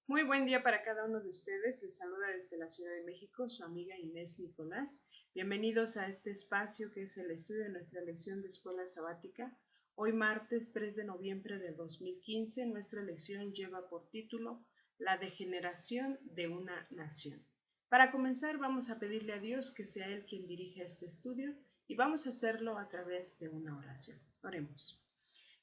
Muy buen día para cada uno de ustedes. Les saluda desde la Ciudad de México su amiga Inés Nicolás. Bienvenidos a este espacio que es el estudio de nuestra lección de escuela sabática. Hoy martes 3 de noviembre del 2015, nuestra lección lleva por título La degeneración de una nación. Para comenzar vamos a pedirle a Dios que sea Él quien dirija este estudio y vamos a hacerlo a través de una oración. Oremos.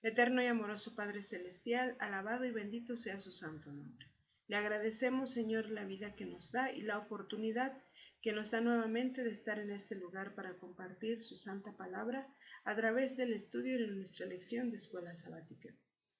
Eterno y amoroso Padre Celestial, alabado y bendito sea su santo nombre. Le agradecemos, Señor, la vida que nos da y la oportunidad que nos da nuevamente de estar en este lugar para compartir su santa palabra a través del estudio de nuestra lección de escuela sabática.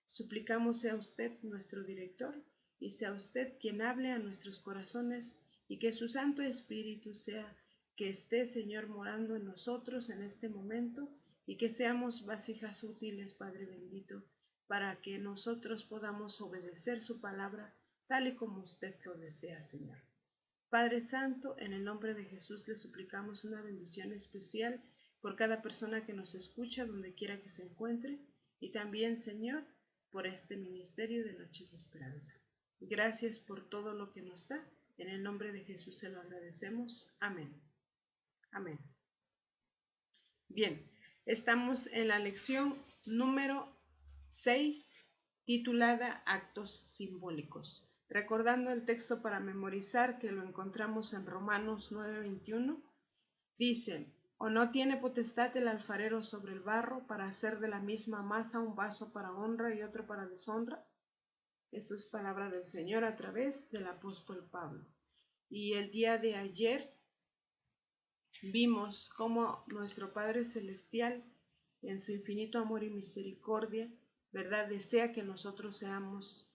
Suplicamos sea usted nuestro director y sea usted quien hable a nuestros corazones y que su Santo Espíritu sea que esté, Señor, morando en nosotros en este momento y que seamos vasijas útiles, Padre bendito, para que nosotros podamos obedecer su palabra tal y como usted lo desea, Señor. Padre Santo, en el nombre de Jesús le suplicamos una bendición especial por cada persona que nos escucha donde quiera que se encuentre y también, Señor, por este ministerio de Noches de Esperanza. Gracias por todo lo que nos da. En el nombre de Jesús se lo agradecemos. Amén. Amén. Bien, estamos en la lección número 6, titulada Actos Simbólicos. Recordando el texto para memorizar, que lo encontramos en Romanos 9:21, dice: ¿O no tiene potestad el alfarero sobre el barro para hacer de la misma masa un vaso para honra y otro para deshonra? Esto es palabra del Señor a través del apóstol Pablo. Y el día de ayer vimos cómo nuestro Padre Celestial, en su infinito amor y misericordia, ¿verdad?, desea que nosotros seamos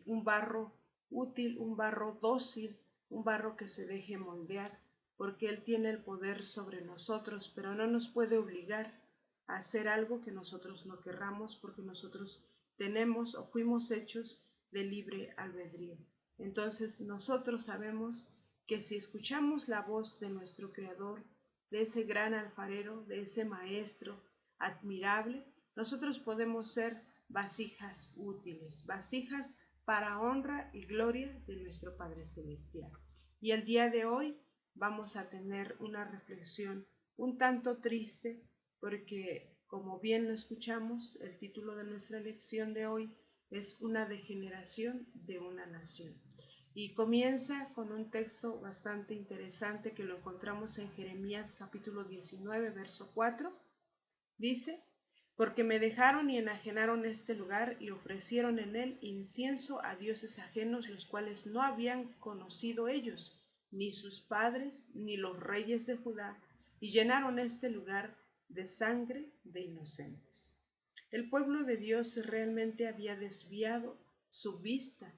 un barro útil, un barro dócil, un barro que se deje moldear, porque Él tiene el poder sobre nosotros, pero no nos puede obligar a hacer algo que nosotros no querramos, porque nosotros tenemos o fuimos hechos de libre albedrío. Entonces nosotros sabemos que si escuchamos la voz de nuestro Creador, de ese gran alfarero, de ese maestro admirable, nosotros podemos ser vasijas útiles, vasijas para honra y gloria de nuestro Padre Celestial. Y el día de hoy vamos a tener una reflexión un tanto triste porque, como bien lo escuchamos, el título de nuestra lección de hoy es Una degeneración de una nación. Y comienza con un texto bastante interesante que lo encontramos en Jeremías capítulo 19, verso 4. Dice: porque me dejaron y enajenaron este lugar y ofrecieron en él incienso a dioses ajenos, los cuales no habían conocido ellos, ni sus padres, ni los reyes de Judá, y llenaron este lugar de sangre de inocentes. El pueblo de Dios realmente había desviado su vista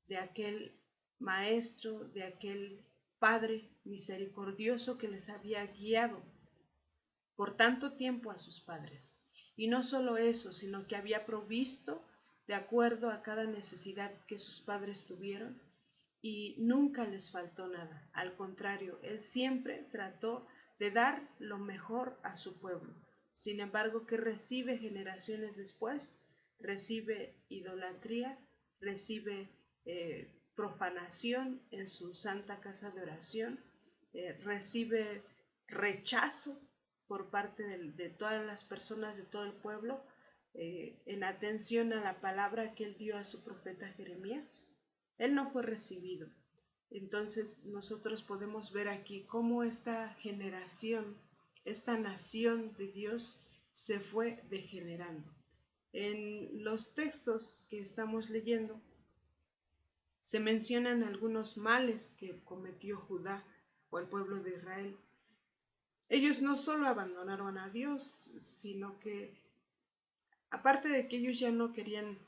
de aquel maestro, de aquel Padre misericordioso que les había guiado por tanto tiempo a sus padres. Y no solo eso, sino que había provisto de acuerdo a cada necesidad que sus padres tuvieron y nunca les faltó nada. Al contrario, Él siempre trató de dar lo mejor a su pueblo. Sin embargo, ¿qué recibe generaciones después? Recibe idolatría, recibe profanación en su santa casa de oración, recibe rechazo por parte de todas las personas, de todo el pueblo, en atención a la palabra que Él dio a su profeta Jeremías. Él no fue recibido. Entonces nosotros podemos ver aquí cómo esta generación, esta nación de Dios se fue degenerando. En los textos que estamos leyendo se mencionan algunos males que cometió Judá o el pueblo de Israel. Ellos no solo abandonaron a Dios, sino que, aparte de que ellos ya no querían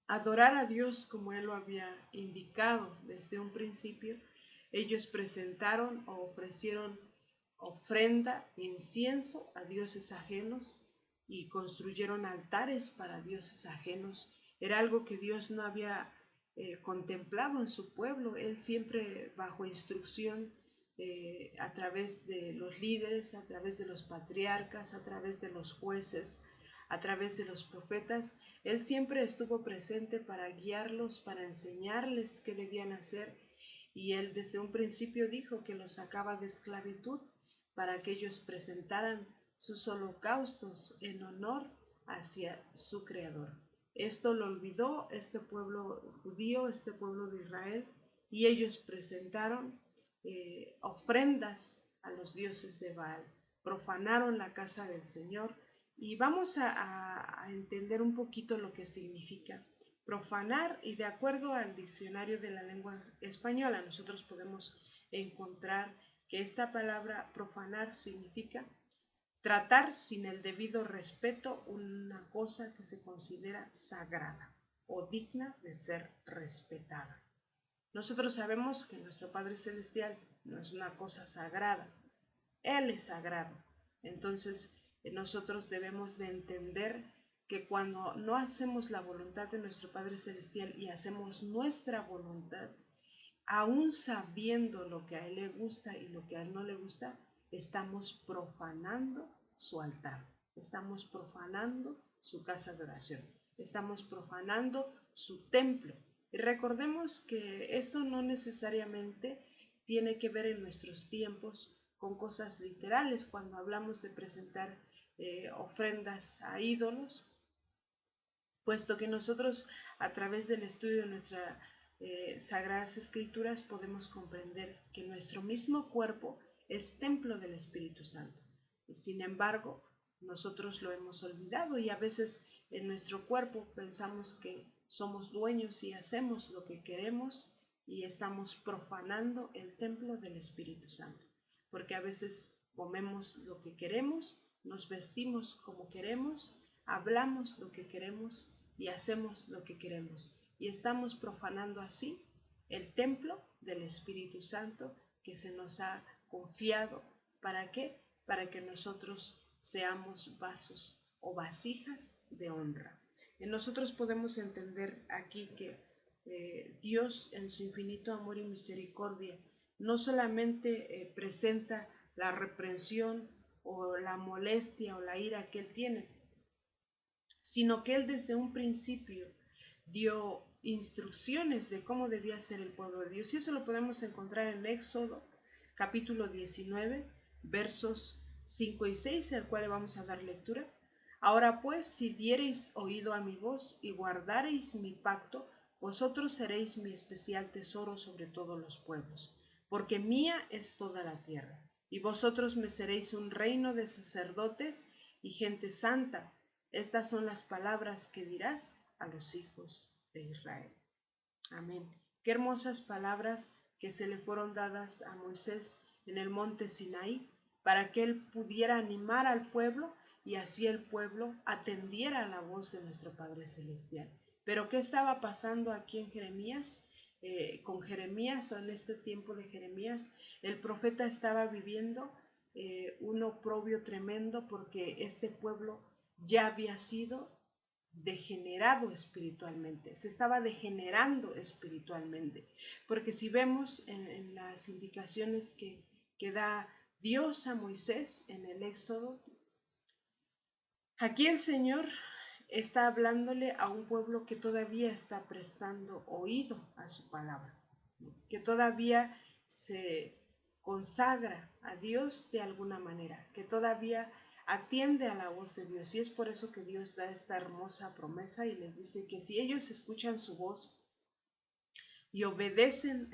adorar a Dios como Él lo había indicado desde un principio, ellos presentaron o ofrecieron ofrenda, incienso a dioses ajenos y construyeron altares para dioses ajenos. Era algo que Dios no había contemplado en su pueblo. Él siempre, bajo instrucción, a través de los líderes, a través de los patriarcas, a través de los jueces, a través de los profetas, Él siempre estuvo presente para guiarlos, para enseñarles qué debían hacer, y Él desde un principio dijo que los sacaba de esclavitud para que ellos presentaran sus holocaustos en honor hacia su Creador. Esto lo olvidó este pueblo judío, este pueblo de Israel, y ellos presentaron ofrendas a los dioses de Baal, profanaron la casa del Señor. Y vamos a entender un poquito lo que significa profanar, y de acuerdo al diccionario de la lengua española nosotros podemos encontrar que esta palabra profanar significa tratar sin el debido respeto una cosa que se considera sagrada o digna de ser respetada. Nosotros sabemos que nuestro Padre Celestial no es una cosa sagrada, Él es sagrado. Entonces, nosotros debemos de entender que cuando no hacemos la voluntad de nuestro Padre Celestial y hacemos nuestra voluntad, aún sabiendo lo que a Él le gusta y lo que a Él no le gusta, estamos profanando su altar, estamos profanando su casa de oración, estamos profanando su templo. Y recordemos que esto no necesariamente tiene que ver en nuestros tiempos con cosas literales. Cuando hablamos de presentar ofrendas a ídolos, puesto que nosotros a través del estudio de nuestras Sagradas Escrituras podemos comprender que nuestro mismo cuerpo es templo del Espíritu Santo. Y sin embargo, nosotros lo hemos olvidado, y a veces en nuestro cuerpo pensamos que somos dueños y hacemos lo que queremos, y estamos profanando el templo del Espíritu Santo, porque a veces comemos lo que queremos, nos vestimos como queremos, hablamos lo que queremos y hacemos lo que queremos, y estamos profanando así el templo del Espíritu Santo que se nos ha confiado. ¿Para qué? Para que nosotros seamos vasos o vasijas de honra. Nosotros podemos entender aquí que Dios, en su infinito amor y misericordia, no solamente presenta la reprensión o la molestia o la ira que Él tiene, sino que Él desde un principio dio instrucciones de cómo debía ser el pueblo de Dios. Y eso lo podemos encontrar en Éxodo capítulo 19, versos 5 y 6, al cual le vamos a dar lectura. Ahora pues, si diereis oído a mi voz y guardareis mi pacto, vosotros seréis mi especial tesoro sobre todos los pueblos, porque mía es toda la tierra, y vosotros me seréis un reino de sacerdotes y gente santa. Estas son las palabras que dirás a los hijos de Israel. Amén. Qué hermosas palabras que se le fueron dadas a Moisés en el monte Sinaí para que él pudiera animar al pueblo y así el pueblo atendiera a la voz de nuestro Padre Celestial. Pero ¿qué estaba pasando aquí en Jeremías? Con Jeremías, o en este tiempo de Jeremías, el profeta estaba viviendo un oprobio tremendo, porque este pueblo ya había sido degenerado espiritualmente, se estaba degenerando espiritualmente, porque si vemos en las indicaciones que da Dios a Moisés en el Éxodo, aquí el Señor está hablándole a un pueblo que todavía está prestando oído a su palabra, que todavía se consagra a Dios de alguna manera, que todavía atiende a la voz de Dios. Y es por eso que Dios da esta hermosa promesa y les dice que si ellos escuchan su voz y obedecen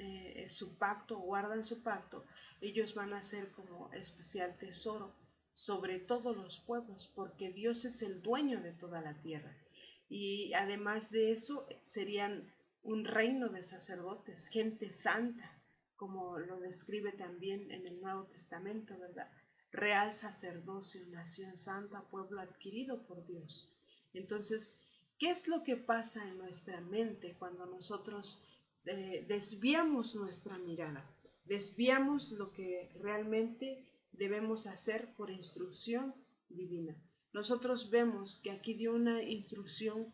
su pacto, guardan su pacto, ellos van a ser como especial tesoro sobre todos los pueblos, porque Dios es el dueño de toda la tierra. Y además de eso, serían un reino de sacerdotes, gente santa, como lo describe también en el Nuevo Testamento, ¿verdad? Real sacerdocio, nación santa, pueblo adquirido por Dios. Entonces, ¿qué es lo que pasa en nuestra mente cuando nosotros desviamos nuestra mirada? Desviamos lo que realmente debemos hacer por instrucción divina. Nosotros vemos que aquí dio una instrucción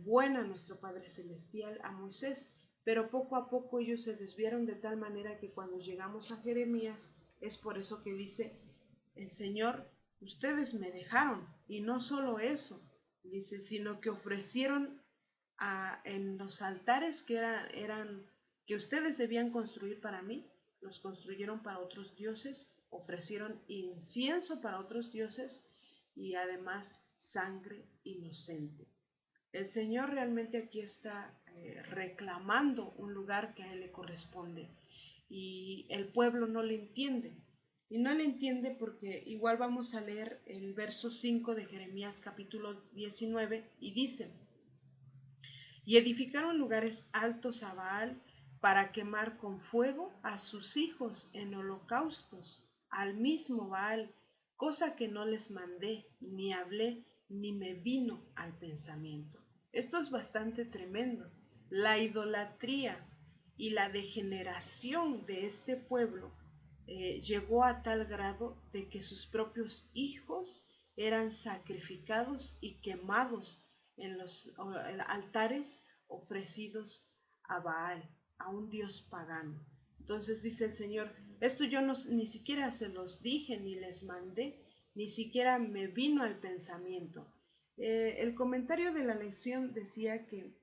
buena nuestro Padre Celestial a Moisés, pero poco a poco ellos se desviaron de tal manera que cuando llegamos a Jeremías, es por eso que dice el Señor: ustedes me dejaron, y no solo eso, dice, sino que ofrecieron en los altares que ustedes debían construir para mí, los construyeron para otros dioses, ofrecieron incienso para otros dioses y además sangre inocente. El Señor realmente aquí está reclamando un lugar que a Él le corresponde y el pueblo no le entiende. Y no le entiende porque igual vamos a leer el verso 5 de Jeremías capítulo 19 y dice, y edificaron lugares altos a Baal para quemar con fuego a sus hijos en holocaustos, al mismo Baal, cosa que no les mandé, ni hablé, ni me vino al pensamiento. Esto es bastante tremendo. La idolatría y la degeneración de este pueblo llegó a tal grado de que sus propios hijos eran sacrificados y quemados en los altares ofrecidos a Baal, a un dios pagano. Entonces dice el Señor, esto yo no, ni siquiera se los dije, ni les mandé, ni siquiera me vino al pensamiento. El comentario de la lección decía que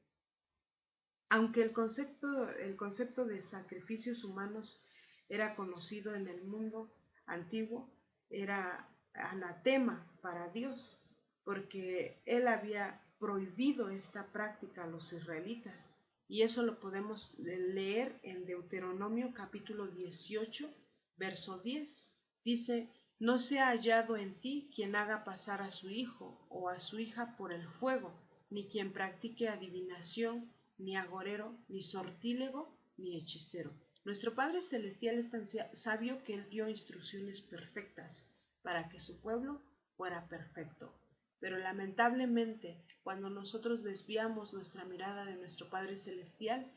aunque el concepto de sacrificios humanos era conocido en el mundo antiguo, era anatema para Dios, porque Él había prohibido esta práctica a los israelitas. Y eso lo podemos leer en Deuteronomio capítulo 18, verso 10. Dice, no sea hallado en ti quien haga pasar a su hijo o a su hija por el fuego, ni quien practique adivinación, ni agorero, ni sortílego, ni hechicero. Nuestro Padre Celestial es tan sabio que Él dio instrucciones perfectas para que su pueblo fuera perfecto. Pero lamentablemente, cuando nosotros desviamos nuestra mirada de nuestro Padre Celestial,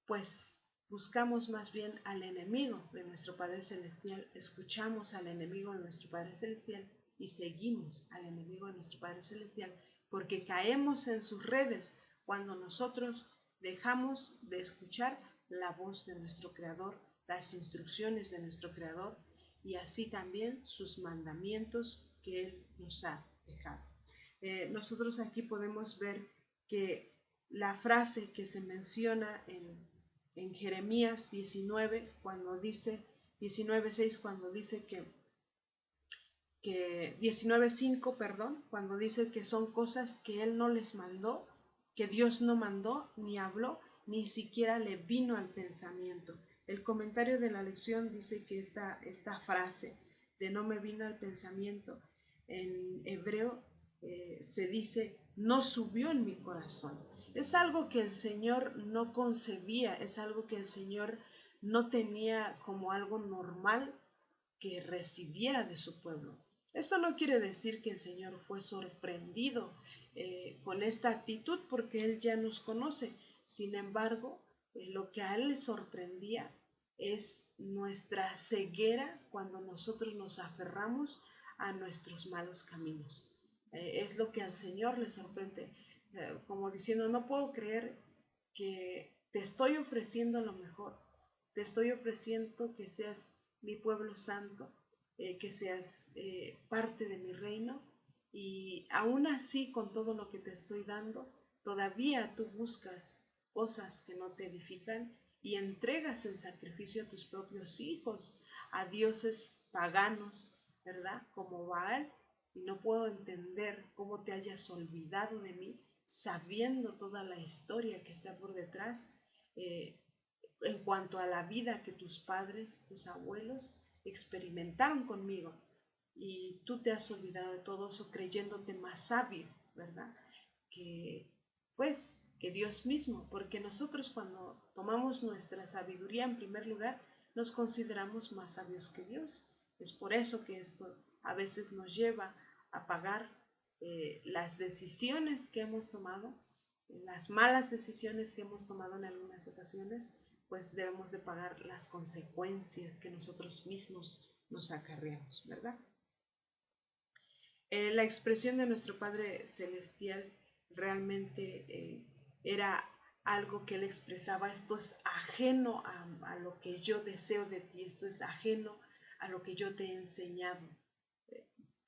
pues buscamos más bien al enemigo de nuestro Padre Celestial, escuchamos al enemigo de nuestro Padre Celestial y seguimos al enemigo de nuestro Padre Celestial, porque caemos en sus redes cuando nosotros dejamos de escuchar la voz de nuestro Creador, las instrucciones de nuestro Creador y así también sus mandamientos que Él nos ha dejado. Nosotros aquí podemos ver que la frase que se menciona en Jeremías 19, cuando dice, 19.6, cuando dice que 19.5, perdón, cuando dice que son cosas que Él no les mandó, que Dios no mandó, ni habló, ni siquiera le vino al pensamiento. El comentario de la lección dice que esta frase de no me vino al pensamiento, en hebreo se dice, no subió en mi corazón. Es algo que el Señor no concebía, es algo que el Señor no tenía como algo normal que recibiera de su pueblo. Esto no quiere decir que el Señor fue sorprendido con esta actitud porque Él ya nos conoce. Sin embargo, lo que a Él le sorprendía es nuestra ceguera cuando nosotros nos aferramos a nuestros malos caminos. Es lo que al Señor le sorprende, como diciendo, no puedo creer que te estoy ofreciendo lo mejor, te estoy ofreciendo que seas mi pueblo santo, que seas parte de mi reino, y aún así con todo lo que te estoy dando, todavía tú buscas cosas que no te edifican y entregas en sacrificio a tus propios hijos, a dioses paganos, ¿verdad? Como Baal, y no puedo entender cómo te hayas olvidado de mí, sabiendo toda la historia que está por detrás, en cuanto a la vida que tus padres, tus abuelos experimentaron conmigo. Y tú te has olvidado de todo eso creyéndote más sabio, ¿verdad? Que, pues, que Dios mismo, porque nosotros cuando tomamos nuestra sabiduría en primer lugar, nos consideramos más sabios que Dios. Es por eso que esto a veces nos lleva a pagar las decisiones que hemos tomado, las malas decisiones que hemos tomado en algunas ocasiones, pues debemos de pagar las consecuencias que nosotros mismos nos acarreamos, ¿verdad? La expresión de nuestro Padre Celestial realmente era algo que Él expresaba, esto es ajeno a lo que yo deseo de ti, esto es ajeno a lo que yo te he enseñado.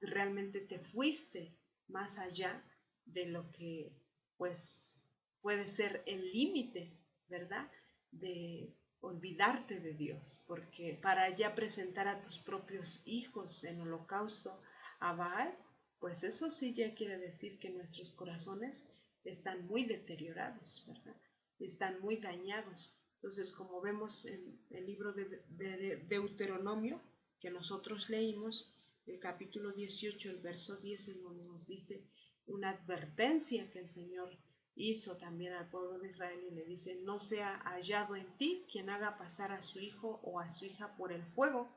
Realmente te fuiste más allá de lo que pues puede ser el límite, ¿verdad? De olvidarte de Dios, porque para ya presentar a tus propios hijos en holocausto a Baal, pues eso sí ya quiere decir que nuestros corazones están muy deteriorados, ¿verdad? Están muy dañados. Entonces, como vemos en el libro de Deuteronomio, que nosotros leímos, el capítulo 18, el verso 10, en donde nos dice una advertencia que el Señor hizo también al pueblo de Israel y le dice: no sea hallado en ti quien haga pasar a su hijo o a su hija por el fuego.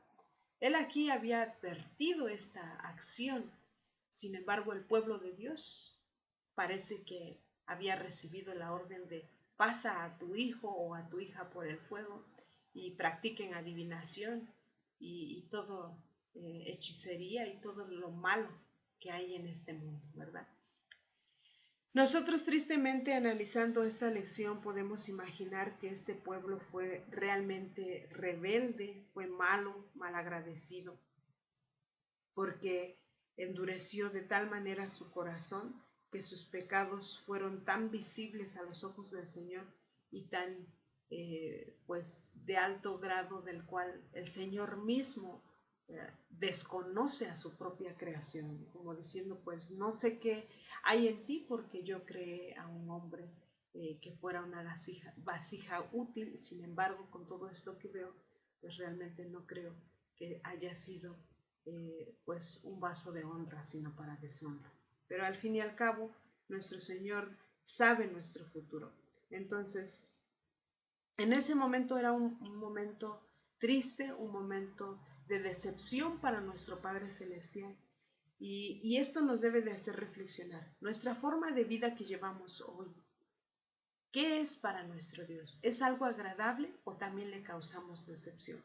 Él aquí había advertido esta acción. Sin embargo, el pueblo de Dios parece que había recibido la orden de: pasa a tu hijo o a tu hija por el fuego y practiquen adivinación y todo, hechicería y todo lo malo que hay en este mundo, ¿verdad? Nosotros, tristemente, analizando esta lección, podemos imaginar que este pueblo fue realmente rebelde, fue malo, malagradecido, porque endureció de tal manera su corazón que sus pecados fueron tan visibles a los ojos del Señor y tan pues de alto grado, del cual el Señor mismo desconoce a su propia creación, como diciendo: pues no sé qué hay en ti, porque yo creé a un hombre que fuera una vasija útil. Sin embargo, con todo esto que veo, pues realmente no creo que haya sido pues un vaso de honra, sino para deshonra. Pero al fin y al cabo, nuestro Señor sabe nuestro futuro. Entonces, en ese momento era un momento triste, un momento de decepción para nuestro Padre Celestial. Y esto nos debe de hacer reflexionar. Nuestra forma de vida que llevamos hoy, ¿qué es para nuestro Dios? ¿Es algo agradable o también le causamos decepción?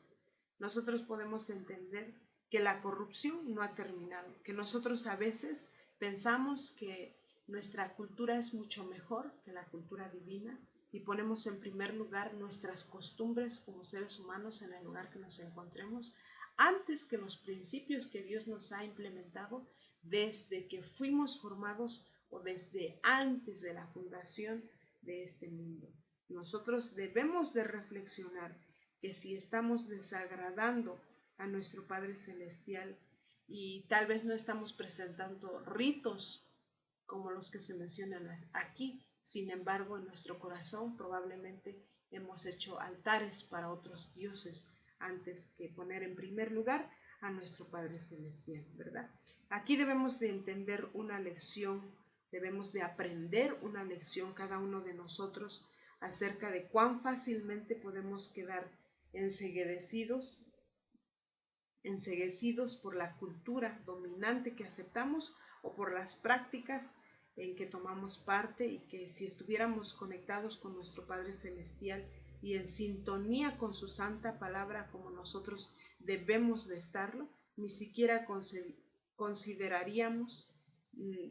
Nosotros podemos entender que la corrupción no ha terminado, que nosotros a veces pensamos que nuestra cultura es mucho mejor que la cultura divina y ponemos en primer lugar nuestras costumbres como seres humanos en el lugar que nos encontremos, antes que los principios que Dios nos ha implementado desde que fuimos formados o desde antes de la fundación de este mundo. Nosotros debemos de reflexionar que si estamos desagradando a nuestro Padre Celestial y tal vez no estamos presentando ritos como los que se mencionan aquí, sin embargo, en nuestro corazón probablemente hemos hecho altares para otros dioses antes que poner en primer lugar a nuestro Padre Celestial, ¿verdad? Aquí debemos de entender una lección, debemos de aprender una lección cada uno de nosotros acerca de cuán fácilmente podemos quedar enceguecidos por la cultura dominante que aceptamos o por las prácticas en que tomamos parte, y que si estuviéramos conectados con nuestro Padre Celestial y en sintonía con su santa palabra como nosotros debemos de estarlo, ni siquiera consideraríamos,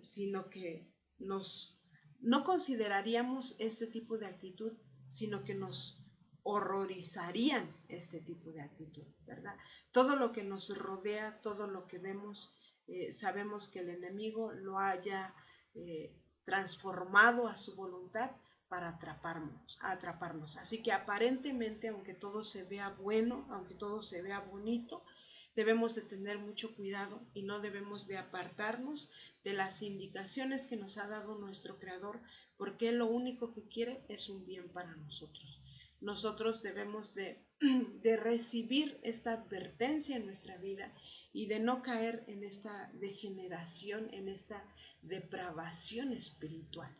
sino que no consideraríamos este tipo de actitud, sino que nos horrorizarían este tipo de actitud, ¿verdad? Todo lo que nos rodea, todo lo que vemos, sabemos que el enemigo lo haya transformado a su voluntad para atraparnos. Así que aparentemente, aunque todo se vea bueno, aunque todo se vea bonito, debemos de tener mucho cuidado y no debemos de apartarnos de las indicaciones que nos ha dado nuestro Creador, porque Él lo único que quiere es un bien para nosotros. Nosotros debemos de recibir esta advertencia en nuestra vida y de no caer en esta degeneración, en esta depravación espiritual,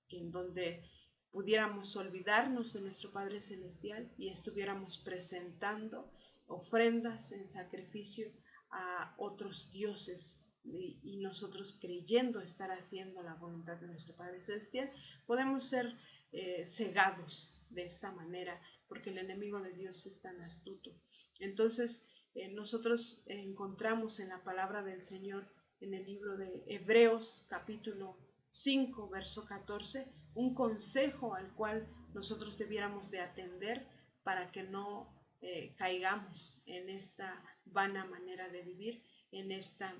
en donde pudiéramos olvidarnos de nuestro Padre Celestial y estuviéramos presentando ofrendas en sacrificio a otros dioses, y nosotros creyendo estar haciendo la voluntad de nuestro Padre Celestial, podemos ser cegados de esta manera, porque el enemigo de Dios es tan astuto. Entonces, nosotros encontramos en la palabra del Señor, en el libro de Hebreos capítulo 5, verso 14, un consejo al cual nosotros debiéramos de atender para que no caigamos en esta vana manera de vivir, en esta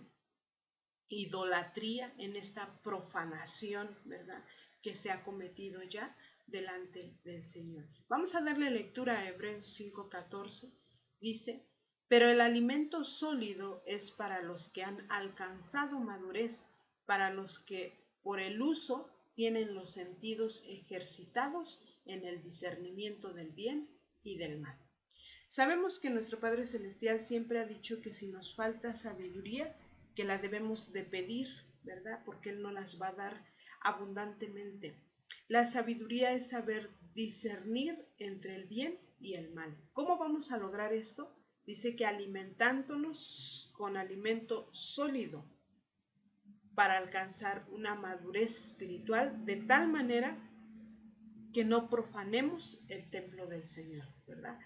idolatría, en esta profanación, ¿verdad?, que se ha cometido ya delante del Señor. Vamos a darle lectura a Hebreos 5:14. Dice: pero el alimento sólido es para los que han alcanzado madurez, para los que por el uso tienen los sentidos ejercitados en el discernimiento del bien y del mal. Sabemos que nuestro Padre Celestial siempre ha dicho que si nos falta sabiduría, que la debemos de pedir, ¿verdad?, porque Él nos las va a dar abundantemente. La sabiduría es saber discernir entre el bien y el mal. ¿Cómo vamos a lograr esto? Dice que alimentándonos con alimento sólido para alcanzar una madurez espiritual de tal manera que no profanemos el templo del Señor, ¿verdad?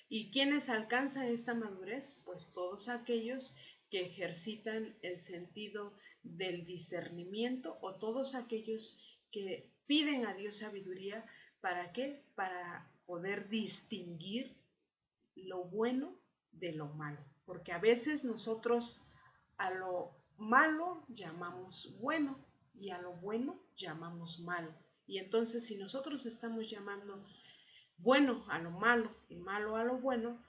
¿Y quiénes alcanzan esta madurez? Pues todos aquellos que ejercitan el sentido del discernimiento, o todos aquellos que piden a Dios sabiduría. ¿Para qué? Para poder distinguir lo bueno de lo malo, porque a veces nosotros a lo malo llamamos bueno y a lo bueno llamamos malo, y entonces si nosotros estamos llamando bueno a lo malo y malo a lo bueno,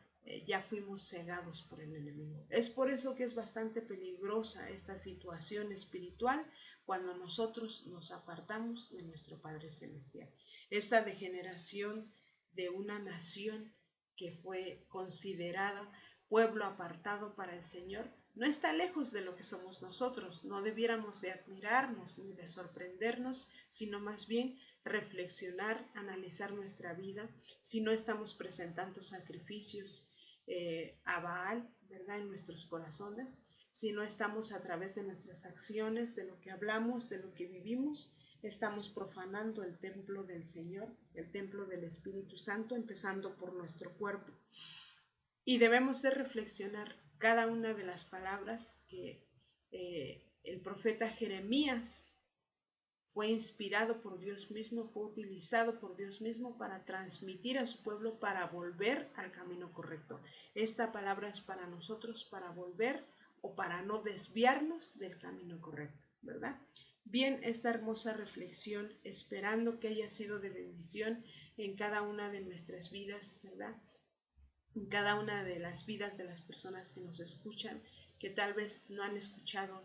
ya fuimos cegados por el enemigo. Es por eso que es bastante peligrosa esta situación espiritual cuando nosotros nos apartamos de nuestro Padre Celestial. Esta degeneración de una nación que fue considerada pueblo apartado para el Señor no está lejos de lo que somos nosotros. No debiéramos de admirarnos ni de sorprendernos, sino más bien reflexionar, analizar nuestra vida, si no estamos presentando sacrificios a Baal, ¿verdad?, en nuestros corazones, si no estamos a través de nuestras acciones, de lo que hablamos, de lo que vivimos, estamos profanando el templo del Señor, el templo del Espíritu Santo, empezando por nuestro cuerpo. Y debemos de reflexionar cada una de las palabras que el profeta Jeremías fue inspirado por Dios mismo, fue utilizado por Dios mismo para transmitir a su pueblo para volver al camino correcto. Esta palabra es para nosotros, para volver o para no desviarnos del camino correcto, ¿verdad? Bien, esta hermosa reflexión, esperando que haya sido de bendición en cada una de nuestras vidas, ¿verdad?, en cada una de las vidas de las personas que nos escuchan, que tal vez no han escuchado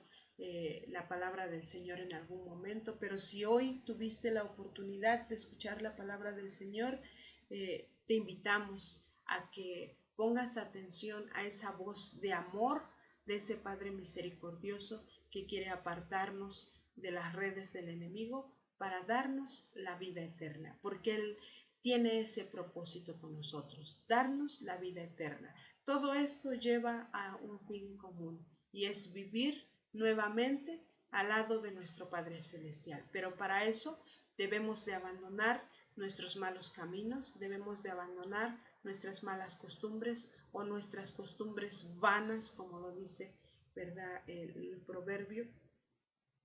la palabra del Señor en algún momento, pero si hoy tuviste la oportunidad de escuchar la palabra del Señor, te invitamos a que pongas atención a esa voz de amor de ese Padre misericordioso que quiere apartarnos de las redes del enemigo para darnos la vida eterna, porque Él tiene ese propósito con nosotros, darnos la vida eterna. Todo esto lleva a un fin común, y es vivir nuevamente al lado de nuestro Padre Celestial. Pero para eso debemos de abandonar nuestros malos caminos, debemos de abandonar nuestras malas costumbres o nuestras costumbres vanas, como lo dice, ¿verdad?, el proverbio.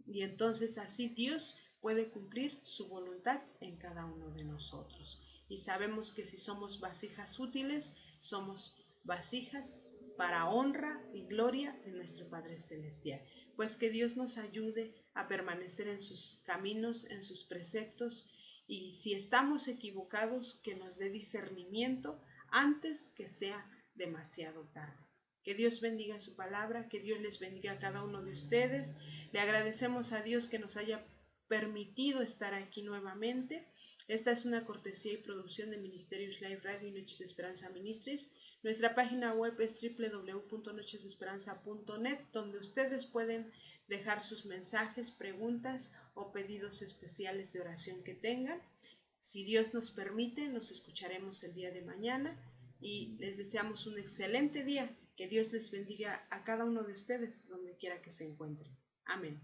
Y entonces así Dios puede cumplir su voluntad en cada uno de nosotros. Y sabemos que si somos vasijas útiles, somos vasijas para honra y gloria de nuestro Padre Celestial. Pues que Dios nos ayude a permanecer en sus caminos, en sus preceptos, y si estamos equivocados, que nos dé discernimiento antes que sea demasiado tarde. Que Dios bendiga su palabra, que Dios les bendiga a cada uno de ustedes. Le agradecemos a Dios que nos haya permitido estar aquí nuevamente. Esta es una cortesía y producción de Ministerios Live Radio y Noches de Esperanza Ministries. Nuestra página web es www.nochesdesperanza.net, donde ustedes pueden dejar sus mensajes, preguntas o pedidos especiales de oración que tengan. Si Dios nos permite, nos escucharemos el día de mañana y les deseamos un excelente día. Que Dios les bendiga a cada uno de ustedes, donde quiera que se encuentren. Amén.